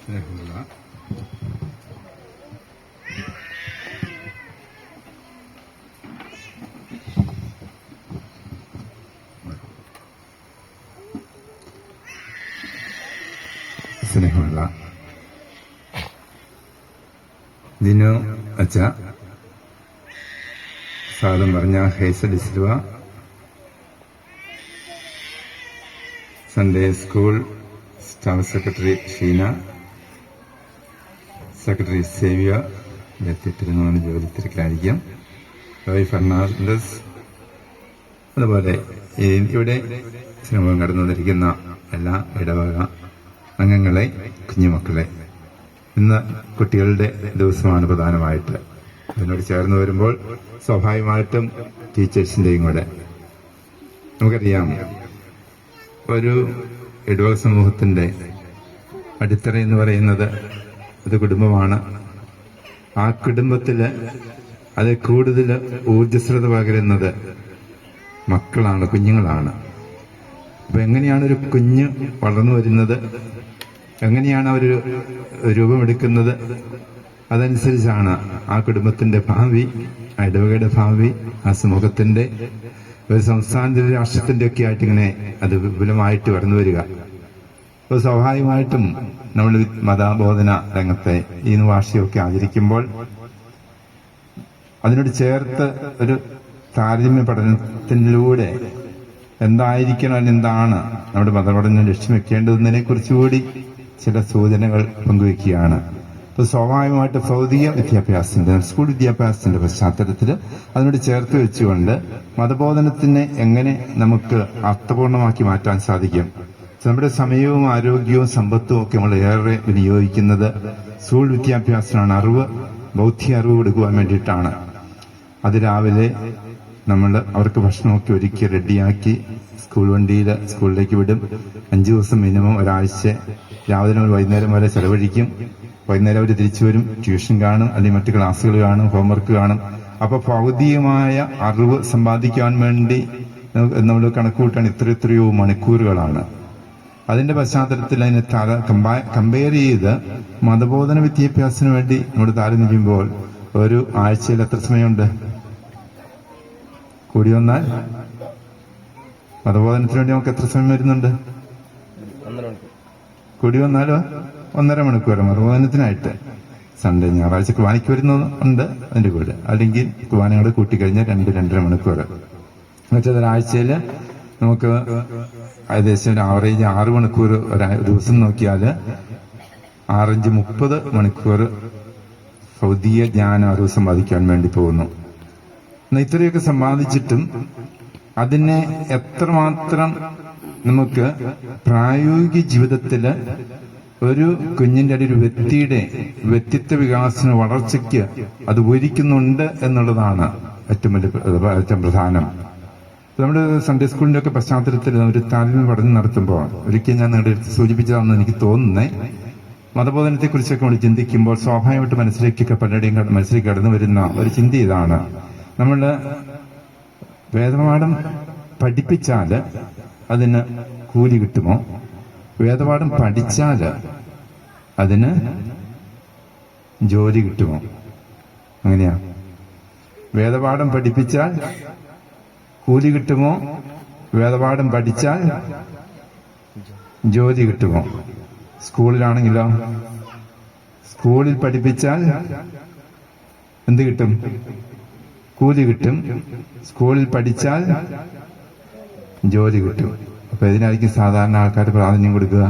സ്നേഹമുള്ള ദിനു അച്ഛ, സാദം പറഞ്ഞ ഹേസൽ ഇസ്ലുവ, Sunday school staff secretary Sheena, secretary Xavier എത്തിത്തിരുന്നാണ് ജോലി തിരക്കിലായിരിക്കും, റോയ് ഫെർണാണ്ടസ്, അതുപോലെ ഇവിടെ ശ്രമം കടന്നു വന്നിരിക്കുന്ന എല്ലാ ഇടവക അംഗങ്ങളെ, കുഞ്ഞുമക്കളെ, ഇന്ന് കുട്ടികളുടെ ദിവസമാണ് പ്രധാനമായിട്ട്. അതിനോട് ചേർന്ന് വരുമ്പോൾ സ്വാഭാവികമായിട്ടും ടീച്ചേഴ്സിന്റെയും കൂടെ. നമുക്കറിയാം, ഒരു ഇടവക സമൂഹത്തിന്റെ അടിത്തറ എന്ന് പറയുന്നത് അത് കുടുംബമാണ്. ആ കുടുംബത്തില് അത് കൂടുതൽ ഊർജ്ജസ്വലത പകരുന്നത് മക്കളാണ്, കുഞ്ഞുങ്ങളാണ്. അപ്പൊ എങ്ങനെയാണ് ഒരു കുഞ്ഞ് വളർന്നു വരുന്നത്, എങ്ങനെയാണ് അവർ രൂപമെടുക്കുന്നത്, അതനുസരിച്ചാണ് ആ കുടുംബത്തിന്റെ ഭാവി, ആ ഇടവകയുടെ ഭാവി, ആ സമൂഹത്തിന്റെ, ഒരു സംസ്ഥാനത്തിന്റെ, രാഷ്ട്രത്തിന്റെ ഒക്കെ ആയിട്ട് ഇങ്ങനെ അത് വിപുലമായിട്ട് വളർന്നു വരിക. അപ്പോൾ സ്വാഭാവികമായിട്ടും നമ്മൾ മതബോധന രംഗത്തെ ഈ വാർഷികമൊക്കെ ആചരിക്കുമ്പോൾ അതിനോട് ചേർത്ത് ഒരു താരതമ്യ പഠനത്തിലൂടെ എന്തായിരിക്കണം, എന്താണ് നമ്മുടെ മതപഠനം ലക്ഷ്യം വെക്കേണ്ടതിനെ കുറിച്ചുകൂടി ചില സൂചനകൾ പങ്കുവയ്ക്കുകയാണ്. അപ്പോൾ സ്വാഭാവികമായിട്ട് ഭൗതിക വിദ്യാഭ്യാസത്തിന്റെ, സ്കൂൾ വിദ്യാഭ്യാസത്തിന്റെ പശ്ചാത്തലത്തിൽ അതിനോട് ചേർത്ത് വെച്ചുകൊണ്ട് മതബോധനത്തിനെ എങ്ങനെ നമുക്ക് അർത്ഥപൂർണമാക്കി മാറ്റാൻ സാധിക്കും. നമ്മുടെ സമയവും ആരോഗ്യവും സമ്പത്തും ഒക്കെ നമ്മൾ ഏറെ വിനിയോഗിക്കുന്നത് സ്കൂൾ വിദ്യാഭ്യാസത്തിനാണ്. അറിവ്, ബൗദ്ധിക അറിവ് കൊടുക്കുവാൻ വേണ്ടിയിട്ടാണ്. അത് രാവിലെ നമ്മൾ അവർക്ക് ഭക്ഷണമൊക്കെ ഒരുക്കി റെഡിയാക്കി സ്കൂൾ വണ്ടിയിൽ സ്കൂളിലേക്ക് വിടും. 5 ദിവസം മിനിമം, ഒരാഴ്ച രാവിലെ മുതൽ വൈകുന്നേരം വരെ ചെലവഴിക്കും. വൈകുന്നേരം അവർ തിരിച്ചു വരും, ട്യൂഷൻ കാണും, അല്ലെങ്കിൽ മറ്റു ക്ലാസ്സുകൾ കാണും, ഹോംവർക്ക് കാണും. അപ്പൊ ഭൗതികമായ അറിവ് സമ്പാദിക്കാൻ വേണ്ടി നമ്മൾ കണക്കുകൂട്ടാൻ എത്രയോ മണിക്കൂറുകളാണ്. അതിന്റെ പശ്ചാത്തലത്തിൽ അതിനെ കമ്പയർ ചെയ്ത് മതബോധന വിദ്യാഭ്യാസത്തിന് വേണ്ടി നമ്മൾ താരതമ്യം ചെയ്യുമ്പോൾ ഒരു ആഴ്ചയിൽ എത്ര സമയമുണ്ട്? കൂടി വന്നാൽ മതബോധനത്തിന് വേണ്ടി നമുക്ക് എത്ര സമയം വരുന്നുണ്ട്? കൂടി വന്നാലോ 1.5 മണിക്കൂർ മതബോധനത്തിനായിട്ട്. സൺഡേ, ഞായറാഴ്ച കുർബാനയ്ക്ക് വരുന്നുണ്ട് അതിന്റെ കൂടെ, അല്ലെങ്കിൽ കുർബാനയോട് കൂട്ടിക്കഴിഞ്ഞാൽ 2-2.5 മണിക്കൂർ. എന്നുവെച്ചാൽ ഒരാഴ്ചയിൽ നമുക്ക് ഏകദേശം ഒരു ആവറേജ് 6 മണിക്കൂർ ഒരു ദിവസം നോക്കിയാൽ 6-30 മണിക്കൂർ ഭൗതിക ജ്ഞാന അറിവ് സമ്പാദിക്കാൻ വേണ്ടി പോകുന്നു. എന്നാൽ ഇത്രയൊക്കെ സമ്പാദിച്ചിട്ടും അതിനെ എത്രമാത്രം നമുക്ക് പ്രായോഗിക ജീവിതത്തില് ഒരു കുഞ്ഞിന്റെ ഒരു വ്യക്തിയുടെ വ്യക്തിത്വ വികാസന വളർച്ചയ്ക്ക് അത് ഉപകരിക്കുന്നുണ്ട് എന്നുള്ളതാണ് ഏറ്റവും പ്രധാനം. നമ്മുടെ സൺഡേ സ്കൂളിന്റെ ഒക്കെ പശ്ചാത്തലത്തിൽ ഒരു താരതമ്യ പഠനം നടത്തുമ്പോൾ ഒരിക്കലും ഞാൻ നിങ്ങളുടെ അടുത്ത് സൂചിപ്പിച്ചതാണെന്ന് എനിക്ക് തോന്നുന്നേ, മതബോധനത്തെക്കുറിച്ചൊക്കെ നമ്മൾ ചിന്തിക്കുമ്പോൾ സ്വാഭാവികമായിട്ട് പലരുടെയും മനസ്സിലേക്ക് കടന്നു വരുന്ന ഒരു ചിന്ത ഇതാണ്: നമ്മൾ വേദപാഠം പഠിപ്പിച്ചാൽ അതിന് കൂലി കിട്ടുമോ? വേദപാഠം പഠിച്ചാൽ അതിന് ജോലി കിട്ടുമോ? അങ്ങനെയാ? വേദപാഠം പഠിപ്പിച്ചാൽ കൂലി കിട്ടുമോ? വേദപാഠം പഠിച്ചാൽ ജോലി കിട്ടുമോ? സ്കൂളിലാണെങ്കിലോ, സ്കൂളിൽ പഠിപ്പിച്ചാൽ എന്ത് കിട്ടും? കൂലി കിട്ടും. സ്കൂളിൽ പഠിച്ചാൽ ജോലി കിട്ടും. അപ്പൊ ഇതിനായിരിക്കും സാധാരണ ആൾക്കാർ പ്രാധാന്യം കൊടുക്കുക.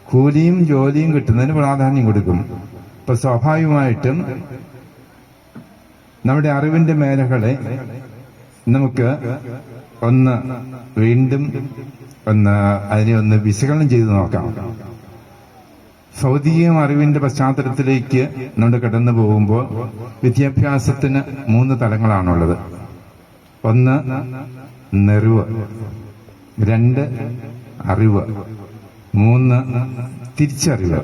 കൂലിയും ജോലിയും കിട്ടുന്നതിന് പ്രാധാന്യം കൊടുക്കും. അപ്പൊ സ്വാഭാവികമായിട്ടും നമ്മുടെ അറിവിന്റെ മേഖലകളെ നമുക്ക് വീണ്ടും അതിനെ വിശകലനം ചെയ്ത് നോക്കാം. ഭൗതിക അറിവിന്റെ പശ്ചാത്തലത്തിലേക്ക് നമ്മൾ കടന്നു പോകുമ്പോൾ വിദ്യാഭ്യാസത്തിന് 3 തലങ്ങളാണുള്ളത്. 1 നെറിവ്, 2 അറിവ്, 3 തിരിച്ചറിവ്.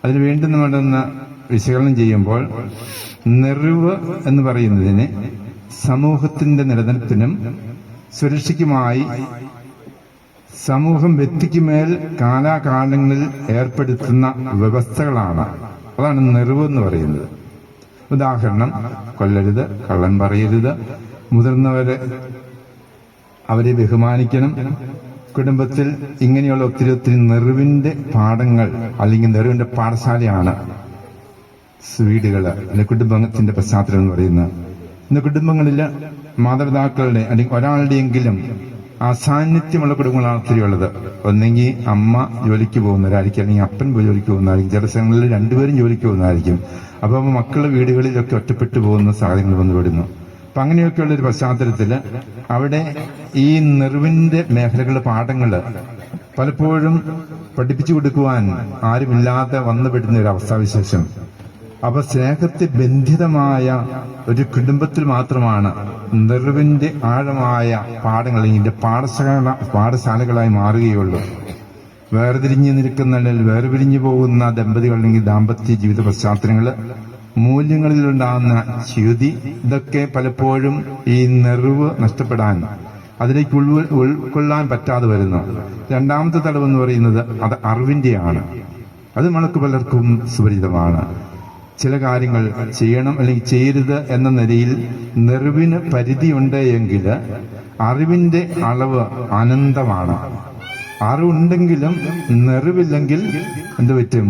അതിന് വീണ്ടും നമ്മളൊന്ന് വിശകലനം ചെയ്യുമ്പോൾ നെറിവ് എന്ന് പറയുന്നതിന് സമൂഹത്തിന്റെ നിലനിൽപ്പിനും സുരക്ഷയ്ക്കുമായി സമൂഹം വ്യക്തിക്ക് മേൽ കാലാകാലങ്ങളിൽ ഏർപ്പെടുത്തുന്ന വ്യവസ്ഥകളാണ്. അതാണ് നെറിവ് എന്ന് പറയുന്നത്. ഉദാഹരണം, കൊല്ലരുത്, കള്ളൻ പറയരുത്, മുതിർന്നവരെ അവരെ ബഹുമാനിക്കണം. കുടുംബത്തിൽ ഇങ്ങനെയുള്ള ഒത്തിരി ഒത്തിരി നെറിവിന്റെ പാഠങ്ങൾ അല്ലെങ്കിൽ നെറിവിന്റെ പാഠശാലയാണ് വീടുകള് അല്ലെങ്കിൽ കുടുംബത്തിന്റെ പശ്ചാത്തലം എന്ന് പറയുന്നത്. ഇന്ന് കുടുംബങ്ങളിൽ മാതാപിതാക്കളുടെ അല്ലെങ്കിൽ ഒരാളുടെയെങ്കിലും അസാന്നിധ്യമുള്ള കുടുംബങ്ങളാണ് ഒത്തിരി ഉള്ളത്. ഒന്നെങ്കിൽ അമ്മ ജോലിക്ക് പോകുന്നവരായിരിക്കും, അല്ലെങ്കിൽ അപ്പൻ ജോലിക്ക് പോകുന്നതായിരിക്കും, ചില സ്ഥലങ്ങളിൽ രണ്ടുപേരും ജോലിക്ക് പോകുന്നതായിരിക്കും. അപ്പോൾ മക്കളുടെ വീടുകളിലൊക്കെ ഒറ്റപ്പെട്ടു പോകുന്ന സാഹചര്യങ്ങൾ വന്നുവിടുന്നു. അപ്പൊ അങ്ങനെയൊക്കെയുള്ള ഒരു പശ്ചാത്തലത്തിൽ അവിടെ ഈ നെറിവിന്റെ മേഖലകളുടെ പാഠങ്ങള് പലപ്പോഴും പഠിപ്പിച്ചു കൊടുക്കുവാൻ ആരുമില്ലാതെ വന്നുപെടുന്ന ഒരു അവസ്ഥാവിശേഷം. അപ്പൊ സ്നേഹത്തെ ബന്ധിതമായ ഒരു കുടുംബത്തിൽ മാത്രമാണ് നെറിവിന്റെ ആഴമായ പാഠങ്ങൾ ഇതിന്റെ പാഠശാലകളായി മാറുകയുള്ളൂ. വേർതിരിഞ്ഞു നിൽക്കുന്ന അല്ലെങ്കിൽ വേർപിരിഞ്ഞു പോകുന്ന ദമ്പതികൾ അല്ലെങ്കിൽ ദാമ്പത്യ ജീവിത പശ്ചാത്തലങ്ങള്, മൂല്യങ്ങളിലുണ്ടാകുന്ന ച്യുതി, ഇതൊക്കെ പലപ്പോഴും ഈ നെറിവ് നഷ്ടപ്പെടാൻ, അതിലേക്ക് ഉൾക്കൊള്ളാൻ പറ്റാതെ വരുന്നു. രണ്ടാമത്തെ തലവെന്ന് പറയുന്നത് അത് അറിവിന്റെയാണ്. അത് നമുക്ക് പലർക്കും സുപരിചിതമാണ്. ചില കാര്യങ്ങൾ ചെയ്യണം അല്ലെങ്കിൽ ചെയ്യരുത് എന്ന നിലയിൽ നെറിവിന് പരിധിയുണ്ട് എങ്കിൽ അറിവിന്റെ അളവ് അനന്തമാണ്. അറിവുണ്ടെങ്കിലും നെറിവില്ലെങ്കിൽ എന്ത് പറ്റും?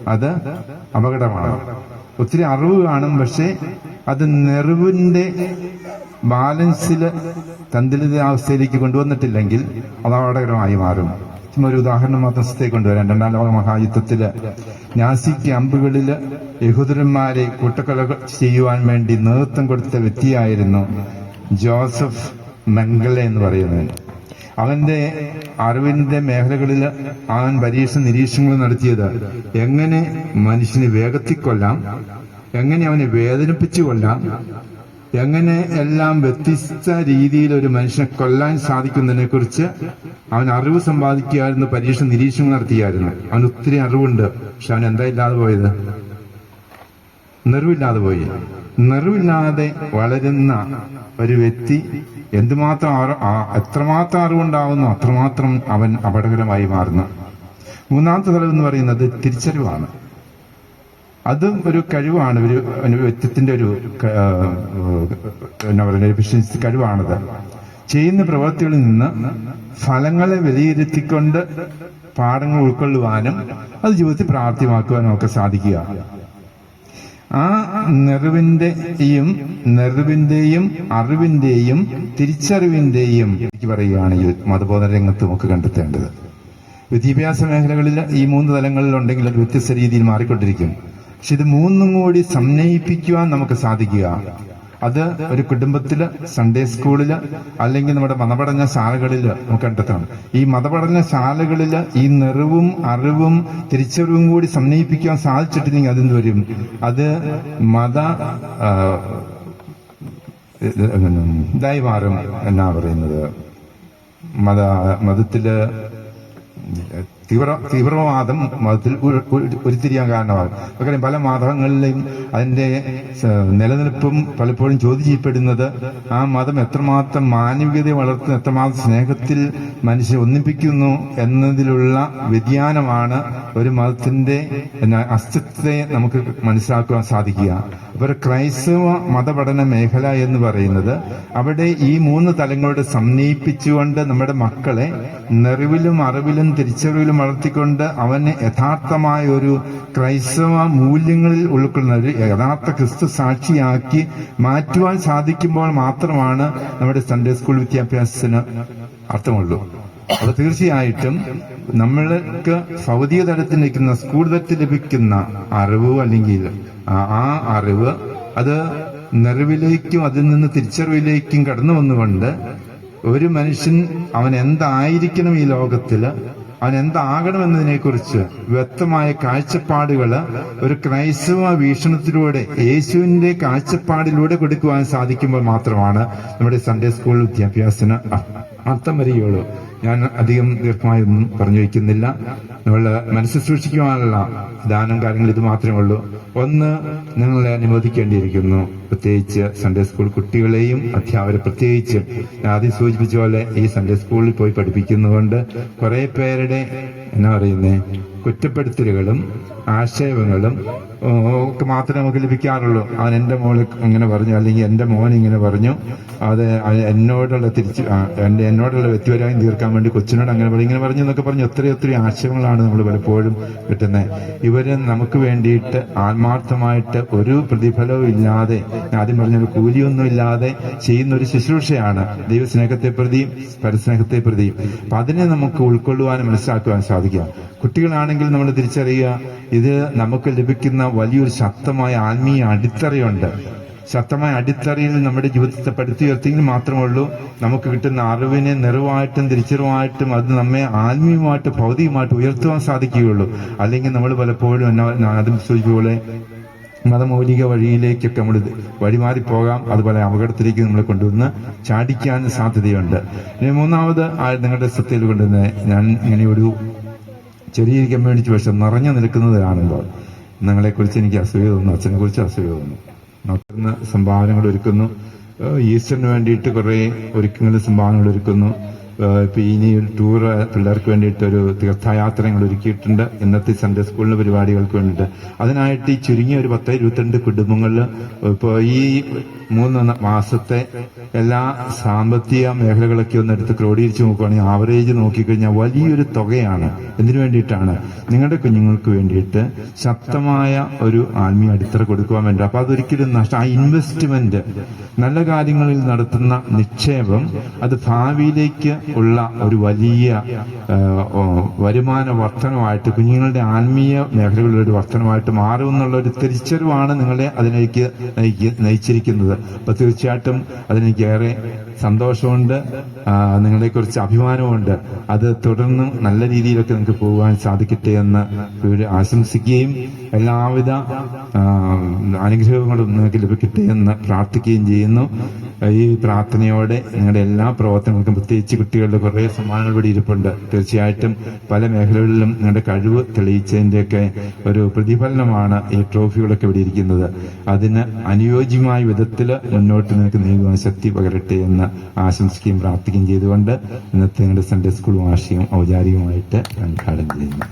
അത് അപകടമാണ്. ഒത്തിരി അറിവ് കാണും, പക്ഷെ അത് നെറിവിന്റെ ബാലൻസില് സന്തുലിതാവസ്ഥയിലേക്ക് കൊണ്ടുവന്നിട്ടില്ലെങ്കിൽ അത് അപകടകരമായി മാറും. ഒരു ഉദാഹരണം മാത്രത്തെ കൊണ്ടുവരാം. രണ്ടാം ലോക മഹായുദ്ധത്തില് നാസി ക്യാമ്പുകളില് യഹൂദന്മാരെ കൂട്ടക്കൊല ചെയ്യുവാൻ വേണ്ടി നേതൃത്വം കൊടുത്ത വ്യക്തിയായിരുന്നു ജോസഫ് മെംഗലെ എന്ന് പറയുന്നത്. അവന്റെ അറിവിന്റെ മേഖലകളിൽ അവൻ നിരീക്ഷണങ്ങൾ നടത്തിയത് എങ്ങനെ മനുഷ്യനെ വേഗത്തിൽ കൊല്ലാം, എങ്ങനെ അവനെ വേദനിപ്പിച്ചു കൊല്ലാം, എങ്ങനെ എല്ലാം വ്യത്യസ്ത രീതിയിൽ ഒരു മനുഷ്യനെ കൊല്ലാൻ സാധിക്കുന്നതിനെ കുറിച്ച് അവൻ അറിവ് സമ്പാദിക്കുകയായിരുന്നു. നിരീക്ഷണങ്ങൾ നടത്തിയായിരുന്നു. അവന് ഒത്തിരി അറിവുണ്ട്, പക്ഷെ അവൻ എന്താ ഇല്ലാതെ പോയത്? നെറിവില്ലാതെ പോയി. നെറിവില്ലാതെ വളരുന്ന ഒരു വ്യക്തി എത്രമാത്രം അറിവുണ്ടാവുന്നു അത്രമാത്രം അവൻ അപകടകരമായി മാറുന്നു. മൂന്നാമത്തെ തലം എന്ന് പറയുന്നത് തിരിച്ചറിവാണ്. അതും ഒരു കഴിവാണ്, ഒരു വ്യക്തിത്വത്തിന്റെ ഒരു എന്താ പറയുക എഫിഷ്യൻസി കഴിവാണത്. ചെയ്യുന്ന പ്രവൃത്തികളിൽ നിന്ന് ഫലങ്ങളെ വിലയിരുത്തിക്കൊണ്ട് പാഠങ്ങൾ ഉൾക്കൊള്ളുവാനും അത് ജീവിതത്തിൽ പ്രാപ്തിമാക്കുവാനും ഒക്കെ സാധിക്കുക. ആ നെറിവിന്റെയും അറിവിന്റെയും തിരിച്ചറിവിന്റെയും പറയുകയാണെങ്കിൽ മതബോധന രംഗത്ത് നമുക്ക് കണ്ടെത്തേണ്ടത് വിദ്യാഭ്യാസ മേഖലകളിൽ ഈ മൂന്ന് തലങ്ങളിലുണ്ടെങ്കിൽ അത് വ്യത്യസ്ത രീതിയിൽ മാറിക്കൊണ്ടിരിക്കും. പക്ഷെ ഇത് മൂന്നും കൂടി സമന്വയിപ്പിക്കുവാൻ നമുക്ക് സാധിക്കുക. അത് ഒരു കുടുംബത്തില്, സൺഡേ സ്കൂളില്, അല്ലെങ്കിൽ നമ്മുടെ മതപഠന ശാലകളിൽ നമുക്ക് കണ്ടെത്തണം. ഈ മതപഠന ശാലകളില് ഈ നെറിവും അറിവും തിരിച്ചറിവും കൂടി സമന്വയിപ്പിക്കാൻ സാധിച്ചിട്ടില്ലെങ്കിൽ അതെന്ത് വരും? അത് ഇതായി മാറും. എന്നാ പറയുന്നത്, മതത്തില് തീവ്രവാദം മതത്തിൽ ഉരുത്തിരിയാൻ കാരണമാകും. കാരണം പല മതങ്ങളിലെയും അതിന്റെ നിലനിൽപ്പും പലപ്പോഴും ചോദ്യം ചെയ്യപ്പെടുന്നത് ആ മതം എത്രമാത്രം മാനവികതയെ വളർത്തുന്നു, എത്രമാത്രം സ്നേഹത്തിൽ മനുഷ്യനെ ഒന്നിപ്പിക്കുന്നു എന്നതിലുള്ള വ്യതിയാനമാണ് ഒരു മതത്തിന്റെ അസ്തിത്വത്തെ നമുക്ക് മനസ്സിലാക്കുവാൻ സാധിക്കുക. അപ്പോൾ ഒരു ക്രൈസ്തവ മതപഠന മേഖല എന്ന് പറയുന്നത് അവിടെ ഈ മൂന്ന് തലങ്ങളുടെ സമന്വയിപ്പിച്ചുകൊണ്ട് നമ്മുടെ മക്കളെ നെറിവിലും അറിവിലും തിരിച്ചറിവിലും വളർത്തിക്കൊണ്ട് അവനെ യഥാർത്ഥമായ ഒരു ക്രൈസ്തവ മൂല്യങ്ങളിൽ ഉൾക്കൊള്ളുന്ന ഒരു യഥാർത്ഥ ക്രിസ്തു സാക്ഷിയാക്കി മാറ്റുവാൻ സാധിക്കുമ്പോൾ മാത്രമാണ് നമ്മുടെ സൺഡേ സ്കൂൾ വിദ്യാഭ്യാസത്തിന് അർത്ഥമുള്ളൂ. അത് തീർച്ചയായിട്ടും നമ്മൾക്ക് ഭൗതിക തലത്തിൽ നിൽക്കുന്ന സ്കൂൾ തലത്തിൽ ലഭിക്കുന്ന അറിവ് അല്ലെങ്കിൽ ആ അറിവ് അത് നെറിവിലേക്കും അതിൽ നിന്ന് തിരിച്ചറിവിലേക്കും കടന്നു വന്നുകൊണ്ട് ഒരു മനുഷ്യൻ അവൻ എന്തായിരിക്കണം ഈ ലോകത്തില്, അവൻ എന്താകണമെന്നതിനെ കുറിച്ച് വ്യക്തമായ കാഴ്ചപ്പാടുകള് ഒരു ക്രൈസ്തവ വീക്ഷണത്തിലൂടെ യേശുവിന്റെ കാഴ്ചപ്പാടിലൂടെ കൊടുക്കുവാൻ സാധിക്കുമ്പോൾ മാത്രമാണ് നമ്മുടെ സൺഡേ സ്കൂൾ വിദ്യാഭ്യാസത്തിന് അർത്ഥം വരികയുള്ളൂ. ഞാൻ അധികം ദീർഘമായൊന്നും പറഞ്ഞു വയ്ക്കുന്നില്ല. നമ്മൾ മനസ്സിൽ സൂക്ഷിക്കുവാനുള്ള ദാനം കാര്യങ്ങൾ ഇത് മാത്രമേ ഉള്ളൂ. ഒന്ന്, നിങ്ങളെ അനുമോദിക്കേണ്ടിയിരിക്കുന്നു. പ്രത്യേകിച്ച് സൺഡേ സ്കൂൾ കുട്ടികളെയും അധ്യാപകരെ പ്രത്യേകിച്ച് ആദ്യം സൂചിപ്പിച്ച പോലെ ഈ സൺഡേ സ്കൂളിൽ പോയി പഠിപ്പിക്കുന്നതുകൊണ്ട് കുറെ പേരുടെ എന്നാ പറയുന്നേ കുറ്റപ്പെടുത്തലുകളും ആക്ഷേപങ്ങളും ഒക്കെ മാത്രമേ നമുക്ക് ലഭിക്കാറുള്ളൂ. അവൻ എൻ്റെ മോള് ഇങ്ങനെ പറഞ്ഞു, അല്ലെങ്കിൽ എൻ്റെ മോൻ ഇങ്ങനെ പറഞ്ഞു, അത് എന്നോടുള്ള എന്നോടുള്ള വ്യക്തിപരമായി തീർക്കാൻ വേണ്ടി കൊച്ചിനോട് അങ്ങനെ പറഞ്ഞു, ഇങ്ങനെ പറഞ്ഞു എന്നൊക്കെ പറഞ്ഞ് ഒത്തിരി ആക്ഷേപങ്ങളാണ് നമ്മൾ പലപ്പോഴും കിട്ടുന്നത്. ഇവര് നമുക്ക് വേണ്ടിയിട്ട് ആത്മാർത്ഥമായിട്ട് ഒരു പ്രതിഫലവും ഇല്ലാതെ, ആദ്യം പറഞ്ഞൊരു കൂലിയൊന്നും ഇല്ലാതെ ചെയ്യുന്ന ഒരു ശുശ്രൂഷയാണ് ദൈവസ്നേഹത്തെ പ്രതിയും പരസ്നേഹത്തെ പ്രതിയും. അപ്പൊ അതിനെ നമുക്ക് ഉൾക്കൊള്ളുവാനും മനസ്സിലാക്കുവാൻ സാധിക്കുക. കുട്ടികളാണെങ്കിൽ നമ്മൾ തിരിച്ചറിയുക, ഇത് നമുക്ക് ലഭിക്കുന്ന വലിയൊരു ശക്തമായ ആത്മീയ അടിത്തറയുണ്ട്. ശക്തമായ അടിത്തറയിൽ നമ്മുടെ ജീവിതത്തെ പടുത്തുയർത്തിയെങ്കിൽ മാത്രമേ ഉള്ളൂ നമുക്ക് കിട്ടുന്ന അറിവിനെ നിറവായിട്ടും തിരിച്ചറിവായിട്ടും അത് നമ്മെ ആത്മീയമായിട്ട് ഭൗതികമായിട്ട് ഉയർത്തുവാൻ സാധിക്കുകയുള്ളൂ. അല്ലെങ്കിൽ നമ്മൾ പലപ്പോഴും ആദ്യം സൂചിപ്പിച്ചപോലെ മതമൗലിക വഴിയിലേക്കൊക്കെ നമ്മൾ വഴിമാറിപ്പോകാം. അതുപോലെ അപകടത്തിലേക്ക് നമ്മളെ കൊണ്ടുവന്ന് ചാടിക്കാൻ സാധ്യതയുണ്ട്. ഇനി മൂന്നാമത് നിങ്ങളുടെ ശ്രദ്ധയിൽ കൊണ്ടുവന്ന്, ഞാൻ ഇങ്ങനെ ഒരു ചെറിയ കമ്മ്യൂണിറ്റി പക്ഷെ നിറഞ്ഞു നിൽക്കുന്നത് കാണുമ്പോൾ നിങ്ങളെക്കുറിച്ച് എനിക്ക് അസൂയ തോന്നുന്നു, അച്ഛനെ കുറിച്ച് അസൂയ തോന്നുന്നു. നോക്കുന്ന സംഭാവനകൾ ഒരുക്കുന്നു, ഈസ്റ്ററിന് വേണ്ടിയിട്ട് കുറെ ഒരുക്കങ്ങൾ സംഭാവനകൾ ഒരുക്കുന്നു. ഇപ്പൊ ഇനി ഒരു ടൂർ പിള്ളേർക്ക് വേണ്ടിയിട്ട് ഒരു തീർത്ഥയാത്രകൾ ഒരുക്കിയിട്ടുണ്ട്. ഇന്നത്തെ സൺഡേ സ്കൂളിലെ പരിപാടികൾക്ക് വേണ്ടിയിട്ട് അതിനായിട്ട് ഈ ചുരുങ്ങിയ ഒരു 10-22 കുടുംബങ്ങളിൽ ഇപ്പൊ ഈ 3 മാസത്തെ എല്ലാ സാമ്പത്തിക മേഖലകളൊക്കെ ഒന്ന് എടുത്ത് ക്രോഡീകരിച്ച് നോക്കുകയാണെങ്കിൽ ആവറേജ് നോക്കിക്കഴിഞ്ഞാൽ വലിയൊരു തുകയാണ്. എന്തിനു വേണ്ടിയിട്ടാണ്? നിങ്ങളുടെ കുഞ്ഞുങ്ങൾക്ക് വേണ്ടിയിട്ട് ശക്തമായ ഒരു ആത്മീയ അടിത്തറ കൊടുക്കുവാൻ വേണ്ടി. അപ്പൊ അതൊരിക്കലും നഷ്ടം. ആ ഇൻവെസ്റ്റ്മെന്റ്, നല്ല കാര്യങ്ങളിൽ നടത്തുന്ന നിക്ഷേപം, അത് ഭാവിയിലേക്ക് ഉള്ള ഒരു വലിയ വരുമാന വർധനമായിട്ട്, കുഞ്ഞുങ്ങളുടെ ആത്മീയ മേഖലകളിൽ ഒരു വർധനമായിട്ട് മാറും എന്നുള്ള ഒരു തിരിച്ചറിവാണ് നിങ്ങളെ അതിലേക്ക് നയിച്ചിരിക്കുന്നത്. അപ്പൊ തീർച്ചയായിട്ടും അതിനെനിക്ക് ഏറെ സന്തോഷമുണ്ട്, നിങ്ങളെക്കുറിച്ച് അഭിമാനമുണ്ട്. അത് തുടർന്നും നല്ല രീതിയിലൊക്കെ നിങ്ങൾക്ക് പോകാൻ സാധിക്കട്ടെ എന്ന് ആശംസിക്കുകയും എല്ലാവിധ അനുഗ്രഹങ്ങളും നിങ്ങൾക്ക് ലഭിക്കട്ടെ എന്ന് പ്രാർത്ഥിക്കുകയും ചെയ്യുന്നു. ഈ പ്രാർത്ഥനയോടെ നിങ്ങളുടെ എല്ലാ പ്രവർത്തനങ്ങൾക്കും, പ്രത്യേകിച്ച് കുട്ടികളുടെ കുറേ സമ്മാനങ്ങൾ ഇവിടെ ഇരിപ്പുണ്ട്. തീർച്ചയായിട്ടും പല മേഖലകളിലും നിങ്ങളുടെ കഴിവ് തെളിയിച്ചതിൻ്റെയൊക്കെ ഒരു പ്രതിഫലനമാണ് ഈ ട്രോഫികളൊക്കെ ഇവിടെ ഇരിക്കുന്നത്. അതിന് അനുയോജ്യമായ വിധത്തിൽ മുന്നോട്ട് നിങ്ങൾക്ക് നീങ്ങുവാൻ ശക്തി പകരട്ടെ എന്ന് ആശംസിക്കുകയും പ്രാർത്ഥിക്കുകയും ചെയ്തുകൊണ്ട് ഇന്നത്തെ നിങ്ങളുടെ സൺഡേ സ്കൂൾ വാർഷികം ഔപചാരികമായിട്ട് ഉദ്ഘാടനം ചെയ്യുന്നു.